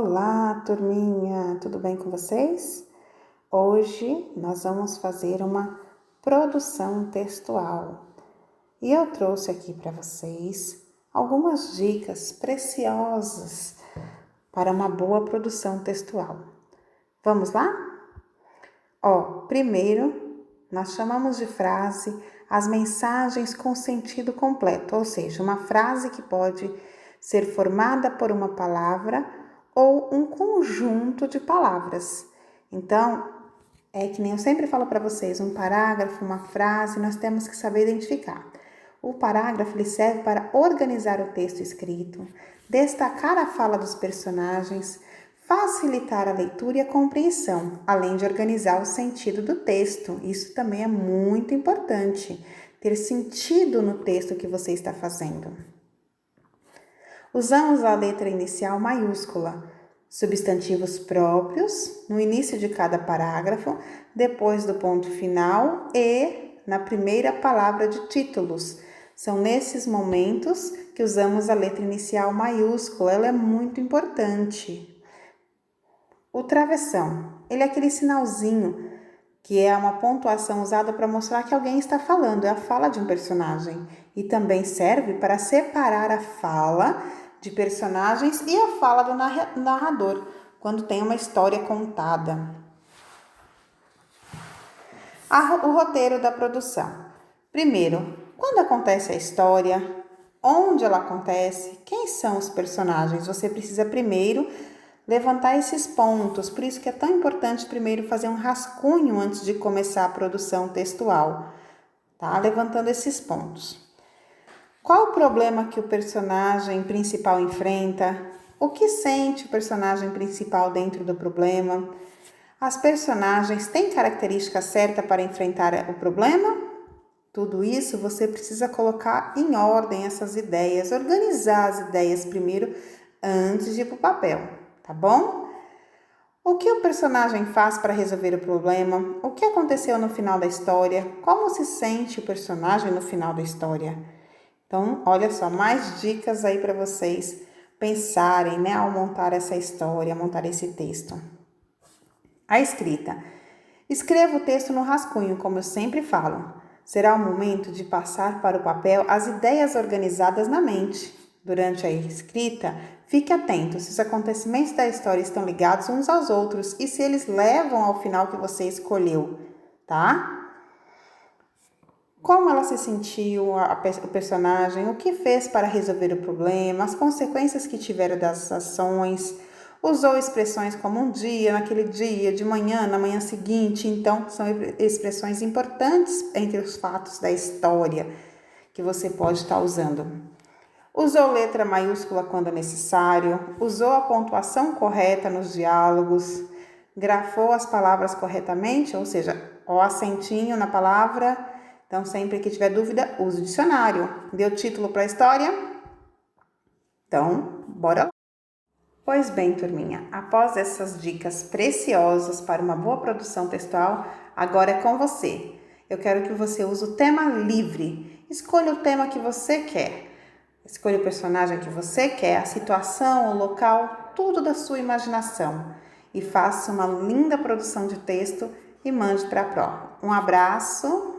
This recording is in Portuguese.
Olá, turminha, tudo bem com vocês? Hoje nós vamos fazer uma produção textual e eu trouxe aqui para vocês algumas dicas preciosas para uma boa produção textual. Vamos lá? Primeiro nós chamamos de frase as mensagens com sentido completo, ou seja, uma frase que pode ser formada por uma palavra ou um conjunto de palavras. Então, é que nem eu sempre falo para vocês, um parágrafo, uma frase, nós temos que saber identificar. O parágrafo ele serve para organizar o texto escrito, destacar a fala dos personagens, facilitar a leitura e a compreensão, além de organizar o sentido do texto. Isso também é muito importante, ter sentido no texto que você está fazendo. Usamos a letra inicial maiúscula, substantivos próprios no início de cada parágrafo, depois do ponto final e na primeira palavra de títulos. São nesses momentos que usamos a letra inicial maiúscula, ela é muito importante. O travessão, ele é aquele sinalzinho que é uma pontuação usada para mostrar que alguém está falando, é a fala de um personagem. E também serve para separar a fala de personagens e a fala do narrador, quando tem uma história contada. O roteiro da produção. Primeiro, quando acontece a história, onde ela acontece, quem são os personagens? Você precisa primeiro levantar esses pontos, por isso que é tão importante primeiro fazer um rascunho antes de começar a produção textual, tá? Levantando esses pontos. Qual o problema que o personagem principal enfrenta? O que sente o personagem principal dentro do problema? As personagens têm característica certa para enfrentar o problema? Tudo isso você precisa colocar em ordem essas ideias, organizar as ideias primeiro antes de ir para o papel, tá bom? O que o personagem faz para resolver o problema? O que aconteceu no final da história? Como se sente o personagem no final da história? Então, olha só, mais dicas aí para vocês pensarem, né, ao montar essa história, montar esse texto. A escrita. Escreva o texto no rascunho, como eu sempre falo. Será o momento de passar para o papel as ideias organizadas na mente. Durante a escrita, fique atento se os acontecimentos da história estão ligados uns aos outros e se eles levam ao final que você escolheu, tá? Como ela se sentiu, o personagem, o que fez para resolver o problema, as consequências que tiveram das ações, usou expressões como um dia, naquele dia, de manhã, na manhã seguinte. Então, são expressões importantes entre os fatos da história que você pode estar usando. Usou letra maiúscula quando necessário, usou a pontuação correta nos diálogos, grafou as palavras corretamente, ou seja, o acentinho na palavra. Então, sempre que tiver dúvida, use o dicionário. Deu título para a história? Então, bora lá! Pois bem, turminha, após essas dicas preciosas para uma boa produção textual, agora é com você. Eu quero que você use o tema livre. Escolha o tema que você quer. Escolha o personagem que você quer, a situação, o local, tudo da sua imaginação. E faça uma linda produção de texto e mande para a prova. Um abraço!